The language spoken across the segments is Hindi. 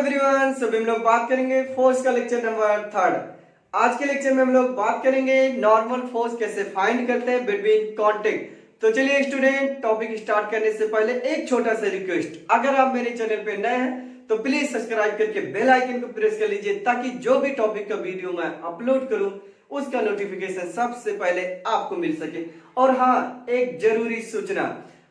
एवरीवन, सभी हम लोग बात करेंगे फोर्स का लेक्चर नंबर 3। आज के लेक्चर में हम लोग बात करेंगे नॉर्मल फोर्स कैसे फाइंड करते हैं बिटवीन कांटेक्ट। तो चलिए स्टूडेंट, टॉपिक स्टार्ट करने से पहले एक छोटा सा रिक्वेस्ट, अगर आप मेरे चैनल पे नए हैं तो प्लीज सब्सक्राइब करके बेल आइकन को प्रेस कर लीजिए ताकि जो भी टॉपिक का वीडियो मैं अपलोड करूं उसका नोटिफिकेशन सबसे पहले आपको मिल सके। और हाँ, एक जरूरी सूचना,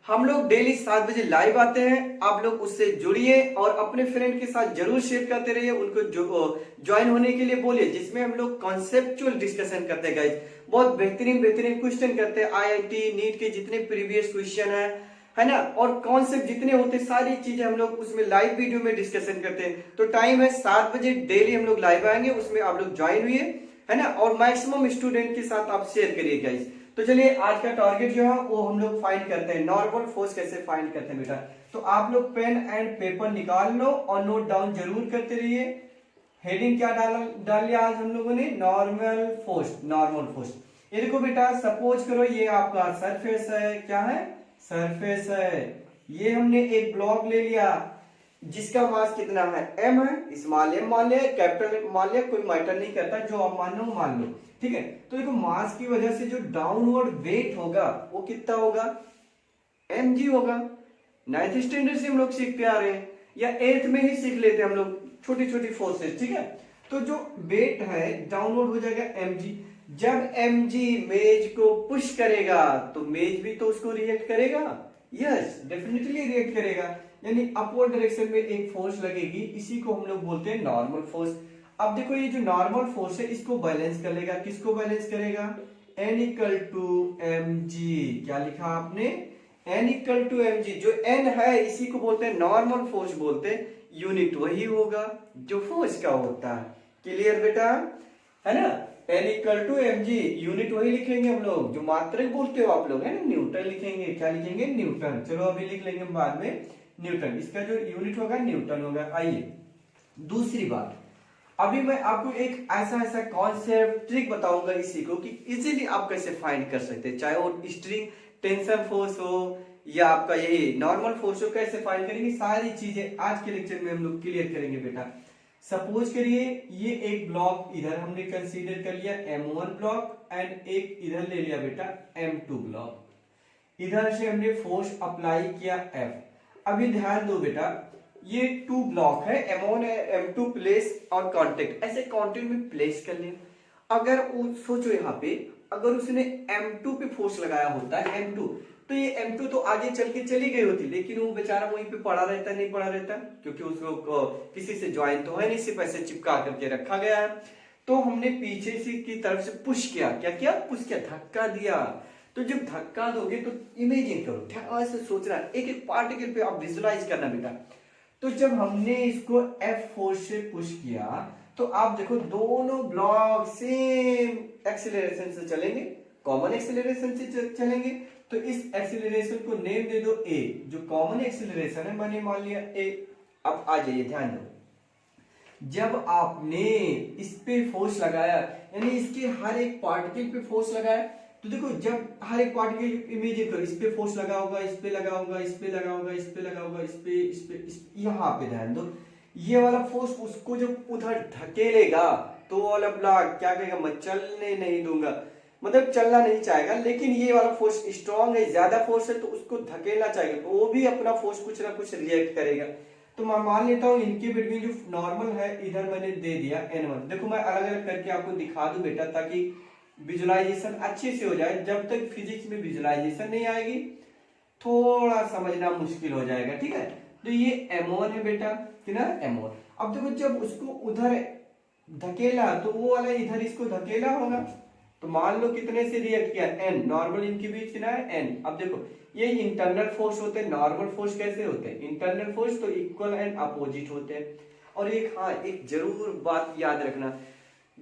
हम लोग डेली 7 बजे लाइव आते हैं, आप लोग उससे जुड़िए और अपने फ्रेंड के साथ जरूर शेयर करते रहिए, उनको ज्वाइन होने के लिए बोलिए, जिसमें हम लोग कॉन्सेप्चुअल डिस्कशन करते हैं गाइज। बहुत बेहतरीन क्वेश्चन करते हैं, आईआईटी नीट के जितने प्रीवियस क्वेश्चन है ना, और कॉन्सेप्ट जितने होते सारी चीजें हम लोग उसमें लाइव वीडियो में डिस्कशन करते हैं। तो टाइम है 7 बजे डेली हम लोग लाइव आएंगे, उसमें आप लोग ज्वाइन हुए, है ना, और मैक्सिमम स्टूडेंट के साथ आप शेयर करिए गाइज। तो चलिए आज का टारगेट जो है वो हम लोग फाइंड करते हैं, नॉर्मल फोर्स कैसे फाइंड करते हैं बेटा। तो आप लोग पेन एंड पेपर निकाल लो और नोट डाउन जरूर करते रहिए। हेडिंग क्या डाल लिया आज हम लोगों ने, नॉर्मल फोर्स। नॉर्मल फोर्स ये देखो बेटा, सपोज करो ये आपका सरफेस है, क्या है, सरफेस है। ये हमने एक ब्लॉक ले लिया जिसका मास कितना है, m है, स्मॉल m मान लिया, कैपिटल मान लिया, कोई मैटर नहीं करता, जो आप मानो मान लो, ठीक है। तो देखो मास की वजह से जो डाउनवर्ड वेट होगा वो कितना होगा, mg होगा। 9th स्टैंडर्ड से हम लोग सीखते आ रहे हैं, या 8th में ही सीख लेते हैं हम लोग छोटी छोटी फोर्सेस, ठीक है। तो जो वेट है डाउनवर्ड हो जाएगा mg। जब mg मेज को पुश करेगा तो मेज भी तो उसको रिएक्ट करेगा, यस डेफिनेटली रिएक्ट करेगा, यानी अपवर्ड डायरेक्शन में एक फोर्स लगेगी, इसी को हम लोग बोलते हैं नॉर्मल फोर्स। अब देखो ये जो नॉर्मल फोर्स है इसको बैलेंस कर लेगा, किसको बैलेंस करेगा, n इक्वल टू mg। क्या लिखा आपने, n इक्वल टू mg। जो n है इसी को बोलते हैं नॉर्मल फोर्स बोलते हैं, यूनिट वही होगा जो फोर्स का होता है। क्लियर बेटा, है ना, n equal to mg, unit वही लिखेंगे हम लोग जो मात्रक बोलते हो आप लोग, है ना, न्यूटन लिखेंगे। क्या लिखेंगे, न्यूटन। चलो अभी लिख लेंगे बाद में न्यूटन, इसका जो यूनिट होगा न्यूटन होगा। आइए दूसरी बात, अभी मैं आपको एक ऐसा कॉन्सेप्ट ट्रिक बताऊंगा इसी को कि इजीली आप कैसे फाइंड कर सकते हैं, चाहे वो स्ट्रिंग टेंशन फोर्स हो या आपका यही नॉर्मल फोर्स हो, कैसे फाइंड करेंगे सारी चीजें आज के लेक्चर में हम लोग क्लियर करेंगे बेटा। सपोज करिए ये एक ब्लॉक इधर हमने कंसीडर कर लिया m1 ब्लॉक, एंड एक इधर ले लिया बेटा m2 ब्लॉक, इधर से हमने फोर्स अप्लाई किया F। अभी ध्यान दो बेटा, ये 2 ब्लॉक है, m1 है, m2 प्लेस और कांटेक्ट, ऐसे कांटेक्ट में प्लेस कर ले। अगर सोचो यहाँ पे अगर उसने m2 पे फोर्स लगाया होता है, m2, तो ये m2 तो आगे चल के चली गई होती, लेकिन वो बेचारा वहीं पे पड़ा रहता, नहीं पड़ा रहता, क्योंकि उसको किसी से ज्वाइन तो है नहीं, सिर्फ ऐसे चिपका करके रखा गया है। तो हमने पीछे से की तरफ से पुश किया, क्या किया, पुश किया, धक्का दिया। तो जब धक्का दोगे तो इमेजिन करो, ध्यान से सोचना, एक एक पार्टिकल पे आप विजुलाइज करना बेटा। तो जब हमने इसको F फोर्स से पुश किया तो आप देखो दोनों ब्लॉक सेम एक्सीलरेशन से चलेंगे, कॉमन एक्सीलरेशन से चलेंगे। तो इस एक्सीलरेशन को नेम दे दो A, जो कॉमन एक्सीलरेशन है मैंने मान लिया A। अब आ जाइए, ध्यान दो, जब आपने इस पे फोर्स लगाया, यानी इसके हर एक पार्टिकल पे फोर्स लगाया, तो देखो जब हर एक पार्टिकल इमेजिन करो, इस पे फोर्स लगा होगा, इस पे लगा होगा, इस पे लगा होगा, इस पे लगा होगा, इस पे यहाँ पे ध्यान दो, ये वाला फोर्स उसको जब उधर धकेलेगा तो वाला ब्लॉक क्या कहेगा, मैं चलने नहीं दूंगा, मतलब चलना नहीं चाहेगा, लेकिन ये वाला फोर्स स्ट्रॉन्ग है, ज्यादा फोर्स है, तो उसको धकेलना चाहेगा, तो वो भी अपना फोर्स कुछ ना कुछ रिएक्ट करेगा। तो मैं मान लेता हूं इनके बिटवीन जो नॉर्मल है इधर मैंने दे दिया n1। देखो मैं अलग अलग करके आपको दिखा दूं बेटा ताकि विजुलाइजेशन अच्छे से हो जाए। जब तक फिजिक्स में विजुलाइजेशन नहीं आएगी थोड़ा समझना मुश्किल हो जाएगा, ठीक है। तो ये m1 है बेटा, कितना m1। अब देखो जब उसको उधर धकेला तो वो वाला इधर इसको धकेला होगा, तो मान लो कितने से रिएक्ट किया, n, नॉर्मल इनके बीच कितना है n। अब देखो ये इंटरनल फोर्स होते हैं, नॉर्मल फोर्स कैसे होते हैं, इंटरनल फोर्स तो इक्वल एंड अपोजिट होते हैं। और एक हाँ एक जरूर बात याद रखना,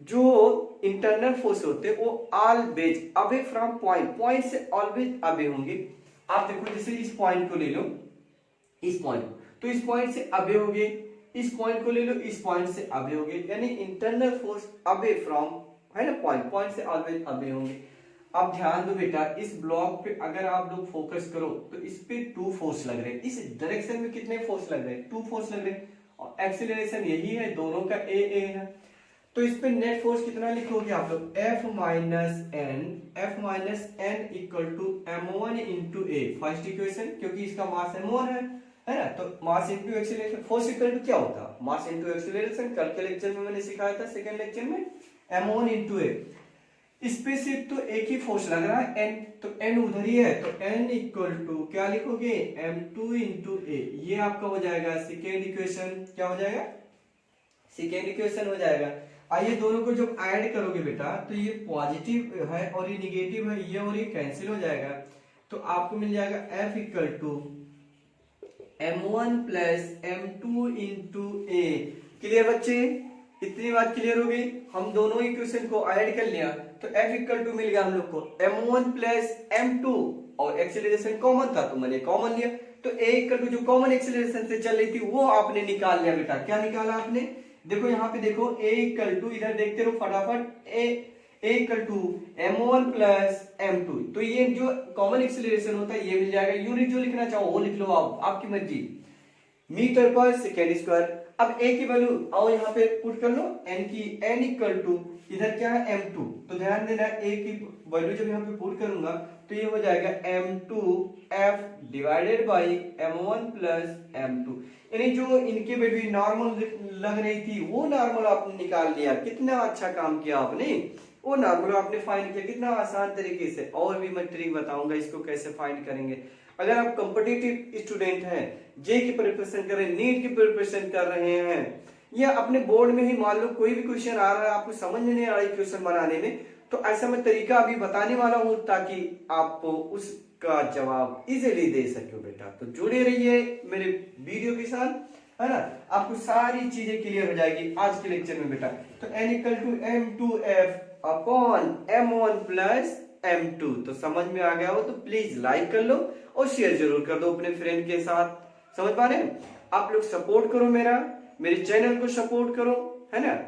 जो इंटरनल फोर्स होते हैं वो always away from point, point से ऑलवेज अवे होंगे। आप देखो जैसे इस पॉइंट को ले लो, इस पॉइंट को, तो इस पॉइंट से अवे होंगे, इस पॉइंट को ले लो, इस पॉइंट से अवे होंगे, यानी इंटरनल फोर्स अवे फ्रॉम, है ना, पॉइंट, पॉइंट से ऑलवेज अवे होंगे। अब ध्यान दो बेटा, इस ब्लॉक पे अगर आप लोग फोकस करो तो इस पे 2 फोर्स लग रहे हैं, इस डायरेक्शन में कितने फोर्स लग रहे हैं, 2 फोर्स लग रहे हैं, और एक्सीलरेशन यही है, दोनों का ए है। तो इस पे नेट फोर्स कितना लिखोगे आप लोग, F minus N equal to m1 into A, first equation, क्योंकि इसका मास m1 है ना। तो mass into acceleration, force equal to क्या होता है, मास इंटू एक्सीलरेशन। कल के लेक्चर में मैंने सिखाया था, सेकंड लेक्चर में, m1 इंटू ए। इस पे सिर्फ तो एक ही फोर्स लग रहा है n, तो n उधर ही है, तो n इक्वल टू क्या लिखोगे, m2 इंटू ए। ये आपका हो जाएगा सेकेंड इक्वेशन, क्या हो जाएगा, सेकेंड इक्वेशन हो जाएगा। आइए दोनों को जब ऐड करोगे बेटा, तो ये पॉजिटिव है और ये निगेटिव है, ये और ये कैंसिल हो जाएगा, तो आपको मिल जाएगा F equal to m1 plus m2 into A. Clear बच्चे, इतनी बात क्लियर हो गई। हम दोनों इक्वेशन को ऐड कर लिया, तो F इक्वल टू मिल गया हम लोग को m1 प्लस m2, और एक्सीलरेशन कॉमन था तो मैंने कॉमन लिया, तो A इक्वल टू जो कॉमन एक्सीलरेशन से चल रही थी वो आपने निकाल लिया बेटा। क्या निकाला आपने, देखो यहाँ पे देखो, A इक्वल टू, इधर देखते रहो फटाफट, A equal to m1 plus m2, तो ये जो कॉमन एक्सीलरेशन होता है ये मिल जाएगा। यूनिट जो लिखना चाहो वो लिख लो आप, आपकी मर्जी, मीटर पर सेकेंड स्क्वायर। अब A की वैल्यू आओ यहाँ पे पुट कर लो, n की, n इक्वल टू इधर क्या है m2, तो ध्यान देना A की वैल्यू जब यहाँ पे पुट करूंगा तो ये हो जाएगा m2f divided by m1 plus m2, यानी जो इनके वैल्यू नॉर्मल लग रही थी वो नॉर्मल आपने निकाल लिया। कितना अच्छा काम किया आपने, वो नॉर्मल आपने फाइंड किया, कितना आसान तरीके से। और भी मैं ट्रिक बताऊंगा इसको कैसे फाइंड करेंगे। अगर आप कॉम्पिटिटिव स्टूडेंट हैं, जे की प्रिपरेशन कर रहे हैं, नीट की प्रिपरेशन कर रहे हैं, या अपने बोर्ड में ही मान लो कोई भी क्वेश्चन आ रहा है, आपको समझ नहीं आ रहा है क्वेश्चन बनाने में, तो ऐसा मैं तरीका अभी बताने वाला हूं ताकि आप उसका जवाब इजीली दे सको बेटा। तो जुड़े रहिए मेरे वीडियो के साथ, है ना, आपको सारी चीजें क्लियर हो जाएगी आज के लेक्चर में बेटा। तो n equal to m2f upon m1 plus m2, तो समझ में आ गया हो तो प्लीज लाइक कर लो और शेयर जरूर कर दो अपने फ्रेंड के साथ। समझ पा रहे हैं, आप लोग सपोर्ट करो, मेरे चैनल को सपोर्ट करो, है ना।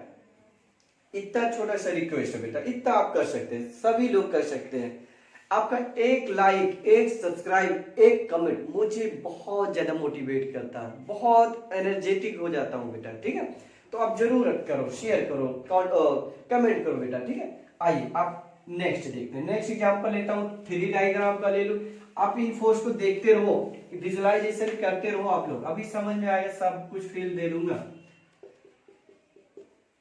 इतना छोटा सा रिक्वेस्ट है बेटा, इतना आप कर सकते हैं, सभी लोग कर सकते हैं। आपका एक लाइक, एक सब्सक्राइब, एक कमेंट मुझे बहुत ज्यादा मोटिवेट करता है, बहुत एनर्जेटिक हो जाता हूं बेटा, ठीक है। तो आप जरूर करो, शेयर करो, कमेंट करो बेटा, ठीक है। आइए आप नेक्स्ट देखते हैं। नेक्स्ट एग्जांपल लेता हूं, 3D डायग्राम का ले लो। आप इन फोर्स को देखते रहो, विजुअलाइजेशन करते रहो आप लोग, अभी समझ में आएगा, सब कुछ फील दे दूंगा।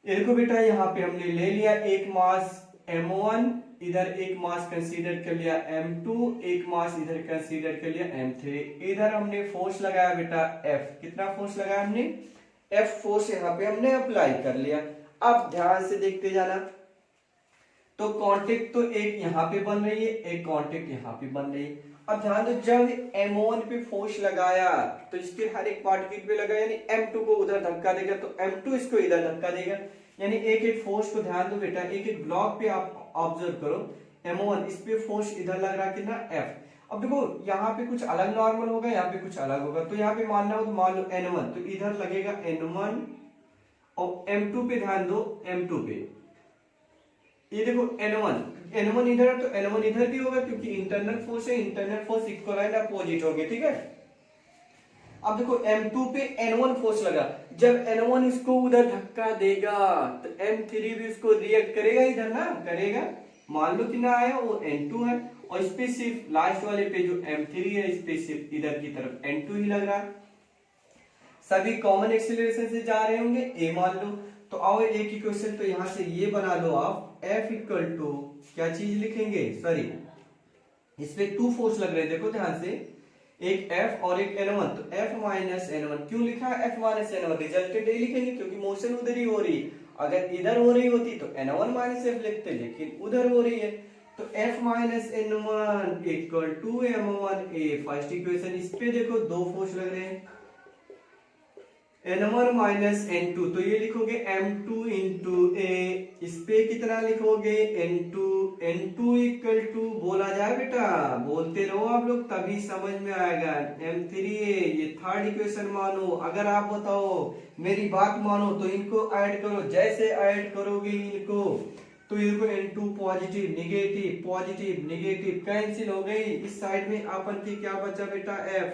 देखो बेटा, यहाँ पे हमने ले लिया एक मास m1, इधर एक मास कंसीडर कर लिया m2, एक मास इधर कंसीडर कर लिया m3, इधर हमने फोर्स लगाया बेटा F। कितना फोर्स लगाया हमने, F फोर्स यहाँ पे हमने अप्लाई कर लिया। अब ध्यान से देखते जाना, तो कांटेक्ट तो एक यहाँ पे बन रही है, एक कांटेक्ट यहाँ पे बन रही है। अब ध्यान दो, जब m1 पे फोर्स लगाया तो इसके हर एक पार्टिकल पे लगा, यानी m2 को उधर धक्का देगा तो m2 इसको इधर धक्का देगा, यानी एक एक फोर्स को ध्यान दो बेटा, एक एक ब्लॉक पे आप ऑब्जर्व करो। m1 इस पे फोर्स इधर लग रहा कितना F। अब देखो यहाँ पे कुछ अलग नॉर्मल होगा, यहाँ पे कुछ अलग होगा, तो यहाँ पे मानना हो तो मान लो n1, तो इधर लगेगा n1, और m2 पे ध्यान दो, m2 पे ये देखो n1 इधर है तो n1 इधर भी होगा, क्योंकि इंटरनल फोर्स है, internal force equal and opposite होंगे, ठीक है। अब देखो m2 पे n1 फोर्स लगा, जब n1 इसको उधर धक्का देगा तो m3 भी उसको रिएक्ट करेगा, इधर ना करेगा। मान लो कितना आया, वो n2 है, और इस पे सिर्फ लास्ट वाले पे जो m3 है, इस पे सिर्फ इधर की तरफ n2 ही लग रहा। सभी कॉमन एक्सीलरेशन से जा रहे होंगे, a मान लो। तो आओ एक इक्वेशन, तो यहां से ये बना लो आप, F इक्वल टू क्या चीज लिखेंगे, सॉरी इस पे 2 फोर्स लग रहे हैं, देखो ध्यान से, एक F और एक N1, तो F माइनस N1। क्यों लिखा F माइनस N1, रिजल्टेंट ही लिखेंगे क्योंकि मोशन उधर ही हो रही। अगर इधर हो रही होती तो N1 माइनस F लिखते, लेकिन उधर हो रही है, तो F minus N1 equal to M1A, first equation. इस पे देखो 2 फोर्स लग रहे हैं, N1 माइनस N2, तो ये लिखोगे M2 इंटू A, इस पे कितना लिखोगे N2 इक्वल टू, बोला जाए बेटा, बोलते रहो आप लोग तभी समझ में आएगा, M3A, ये थर्ड इक्वेशन मानो। अगर आप बताओ, मेरी बात मानो, तो इनको ऐड करो, जैसे ऐड करोगे इनको तो इनको N2 पॉजिटिव निगेटिव कैंसिल हो गई। इस साइड में अपन की क्या बचा बेटा F,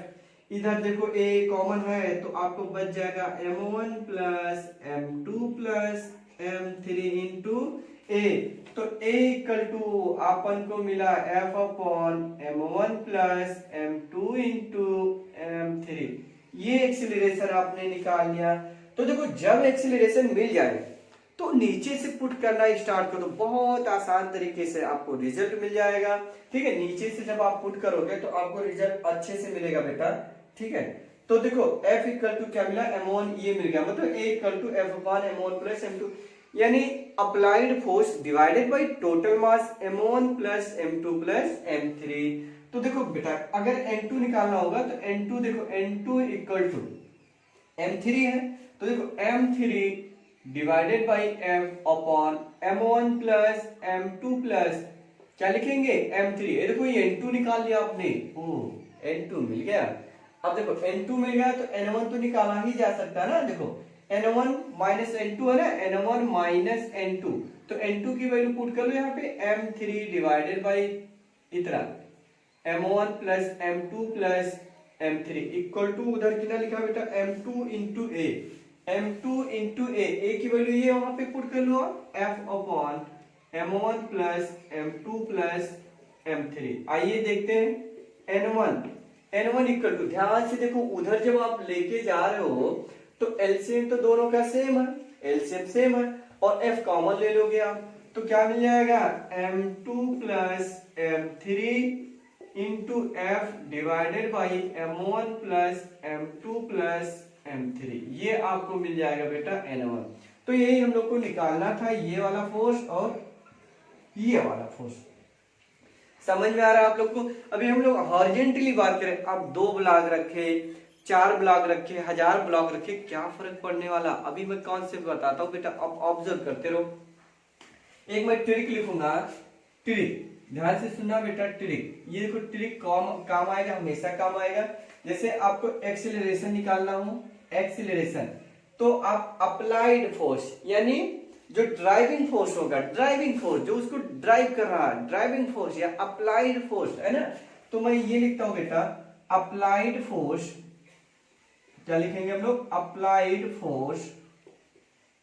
इधर देखो A कॉमन है तो आपको बच जाएगा M1 plus M2 plus M3 into A। तो A इक्वल टू अपन को मिला F upon M1 plus M2 into M3। ये एक्सीलरेशन आपने निकाल लिया। तो देखो जब एक्सीलरेशन मिल जाए तो नीचे से पुट करना स्टार्ट करो, बहुत आसान तरीके से आपको रिजल्ट मिल जाएगा। ठीक है, नीचे से जब आप पुट करोगे तो आपको रिजल्ट अच्छे से मिलेगा बेटा। ठीक है, तो देखो F इक्वल टू क्या मिला, M1 ये मिल गया, मतलब A equal to F upon M1 plus M2, यानी applied force divided by total mass M1 plus M2 plus M3। तो देखो बेटा अगर N2 निकालना होगा तो N2 देखो N2 इक्वल टू M3 है, तो देखो M3 divided by F upon M1 plus M2 plus क्या लिखेंगे M3। ये देखो ये N2 निकाल लिया आपने, ओ N2 मिल गया। अब देखो N2 मिल गया तो N1 तो निकाला ही जा सकता है ना। देखो N1 माइनस N2 है ना, N1 माइनस N2, तो N2 की वैल्यू पुट कर लो यहाँ पे M3 डिवाइडेड बाई इतना M1 plus M2 plus M3 equal to उधर कितना लिखा बेटा M2 into A, M2 into A की वैल्यू ये वहां पे पुट कर लो F upon M1 plus M2 plus M3। आइए देखते हैं N1 इक्वल टू, ध्यान से देखो उधर जब आप लेके जा रहे हो तो एलसीएम तो दोनों का सेम है, एलसीएम सेम है और F कॉमन ले लोगे आप तो क्या मिल जाएगा M2 plus M3 into F divided by M1 plus M2 plus M3, ये आपको मिल जाएगा बेटा N1। तो यही हम लोग को निकालना था, ये वाला फोर्स और ये वाला फोर्स। समझ में आ रहा है आप लोग को। अभी हम लोग हॉरिजॉन्टली बात करें, आप 2 ब्लॉक रखे, 4 ब्लॉक रखे, 1000 ब्लॉक रखे, क्या फर्क पड़ने वाला। अभी मैं कॉन्सेप्ट बताता हूँ बेटा, आप ऑब्जर्व करते रहो। एक मैं ट्रिक लिखूंगा, ट्रिक ध्यान से सुनना बेटा, ट्रिक। ये देखो ट्रिक काम आएगा, हमेशा काम आएगा। जैसे आपको एक्सीलरेशन निकालना हो, एक्सीलरेशन, तो आप अप्लाइड फोर्स यानी जो ड्राइविंग फोर्स होगा, ड्राइविंग फोर्स जो उसको ड्राइव कर रहा है, ड्राइविंग फोर्स या अप्लाइड फोर्स है ना, तो मैं ये लिखता हूं बेटा अप्लाइड फोर्स, क्या लिखेंगे हम लोग applied force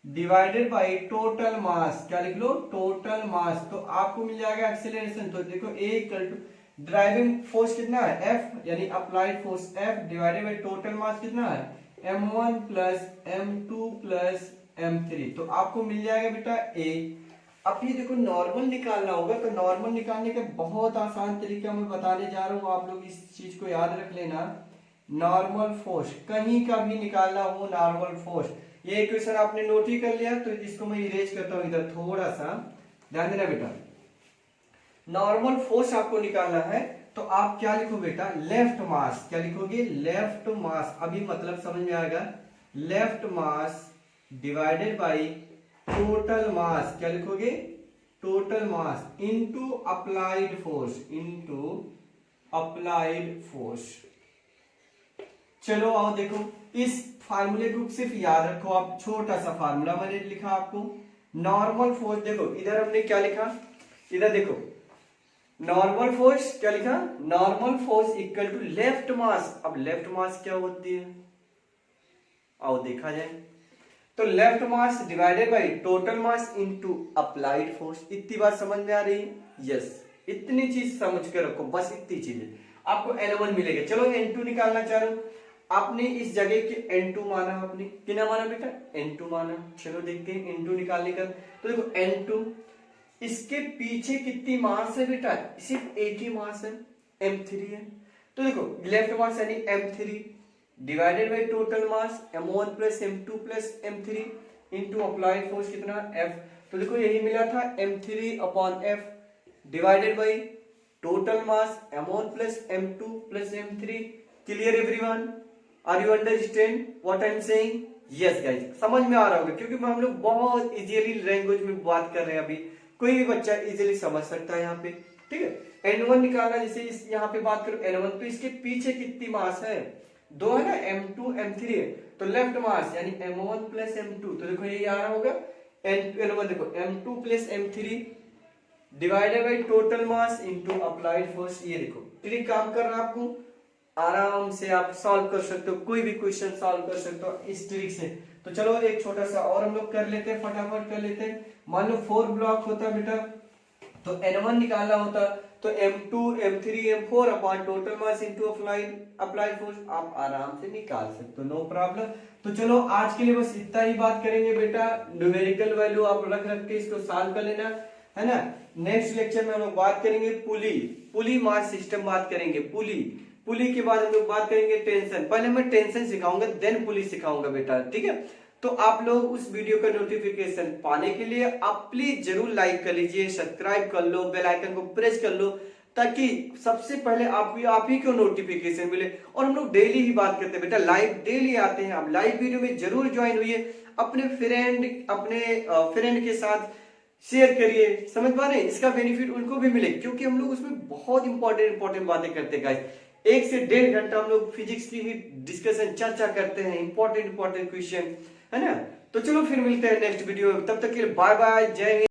divided by total मास, क्या लिख लो टोटल मास, तो आपको मिल जाएगा एक्सीलरेशन। तो देखो A equal to driving force कितना है F, यानी applied force F divided by total mass कितना है M1 plus M2 plus M3, तो आपको मिल जाएगा बेटा A। अब ये देखो नॉर्मल निकालना होगा, तो नॉर्मल निकालने का बहुत आसान तरीका मैं बताने जा रहा हूँ, आप लोग इस चीज को याद रख लेना। नॉर्मल फोर्स कहीं का भी निकालना हो, नॉर्मल फोर्स, ये इक्वेशन आपने नोट ही कर लिया, तो इसको मैं इरेज करता हूं इधर, थोड़ा सा ध्यान देना बेटा। नॉर्मल फोर्स आपको निकालना है तो आप क्या लिखो बेटा लेफ्ट मास, क्या लिखोगे लेफ्ट मास, अभी मतलब समझ में आएगा, left mass divided by total मास, क्या लिखोगे total mass into applied force, into applied force. चलो आओ देखो इस फार्मूले को सिर्फ याद रखो आप, छोटा सा फार्मूला मैंने लिखा आपको। नॉर्मल फोर्स देखो इधर हमने क्या लिखा, इधर देखो नॉर्मल फोर्स क्या लिखा, normal force equal to left mass. अब लेफ्ट मास क्या होती है, आओ देखा जाए, तो left mass divided by total mass into applied force. इतनी बात समझ में आ रही है, यस इतनी चीज समझ के रखो, बस इतनी चीज आपको N1 मिलेगा। चलो N2 निकालना चाह रहे हो, आपने इस जगह के N2 माना, आपने कितना माना बेटा N2 माना। चलो देखते हैं N2 निकालने का, तो देखो N2 इसके पीछे कितनी मास है बेटा, सिर्फ एक ही मास है M3 है, तो देखो लेफ्ट मास यानी M3 divided by total mass M1 plus M2 plus M3 into applied force कितना F, तो देखो यही मिला था M3 upon F divided by total mass M1 plus M2 plus M3। Clear everyone, are you understand what I am saying? Yes guys, समझ में आ रहा होगा, क्योंकि हम लोग बहुत इजीली लैंग्वेज में बात कर रहे हैं, अभी कोई भी बच्चा इजीली समझ सकता है यहाँ पे। ठीक है, N1 निकालना, जैसे इस यहाँ पे बात करो N1, तो इसके पीछे कितनी मास है, 2 है ना, M2 M3 है, तो लेफ्ट मास यानी M1 प्लस M2, तो देखो ये आ रहा होगा N1 देखो M2 plus M3 divided by total mass into applied force. ये देखो ट्रिक काम कर रहा है आपको, आराम से आप सॉल्व कर सकते हो, कोई भी क्वेश्चन सॉल्व कर सकते हो इस ट्रिक से। तो चलो एक छोटा सा और हम लोग कर लेते हैं, फटाफट कर लेते हैं। मान लो 4 ब्लॉक होता बेटा, तो N1 निकालना होता तो M2 M3 M4 upon total mass into applied force आप आराम से निकाल सकते हो, नो प्रॉब्लम। तो चलो आज के लिए बस इतना ही बात करेंगे बेटा। न्यूमेरिकल वैल्यू आप रख के इसको सॉल्व कर लेना, है ना। नेक्स्ट लेक्चर में हम लोग बात करेंगे पुली मास सिस्टम बात करेंगे। पुली के बाद हम लोग बात करेंगे टेंशन। पहले मैं टेंशन सिखाऊंगा देन पुली सिखाऊंगा बेटा, ठीक है। तो आप लोग उस वीडियो का नोटिफिकेशन पाने के लिए आप प्लीज जरूर लाइक कर लीजिए, सब्सक्राइब कर लो, बेल आइकन को प्रेस कर लो, ताकि सबसे पहले आप ही को नोटिफिकेशन मिले। और हम लोग डेली ही बात करते हैं बेटा, लाइव डेली आते हैं। आप लाइव वीडियो में जरूर ज्वाइन हुई, अपने फ्रेंड के साथ शेयर करिए, समझ पा रहे हैं, इसका बेनिफिट उनको भी मिले, क्योंकि हम लोग उसमें बहुत इंपॉर्टेंट बातें करते हैं गाइस। 1 से 1.5 घंटा हम लोग फिजिक्स की ही डिस्कशन चर्चा करते हैं, इंपॉर्टेंट क्वेश्चन, है ना। तो चलो फिर मिलते हैं नेक्स्ट वीडियो में, तब तक के लिए बाय बाय, जय हिंद।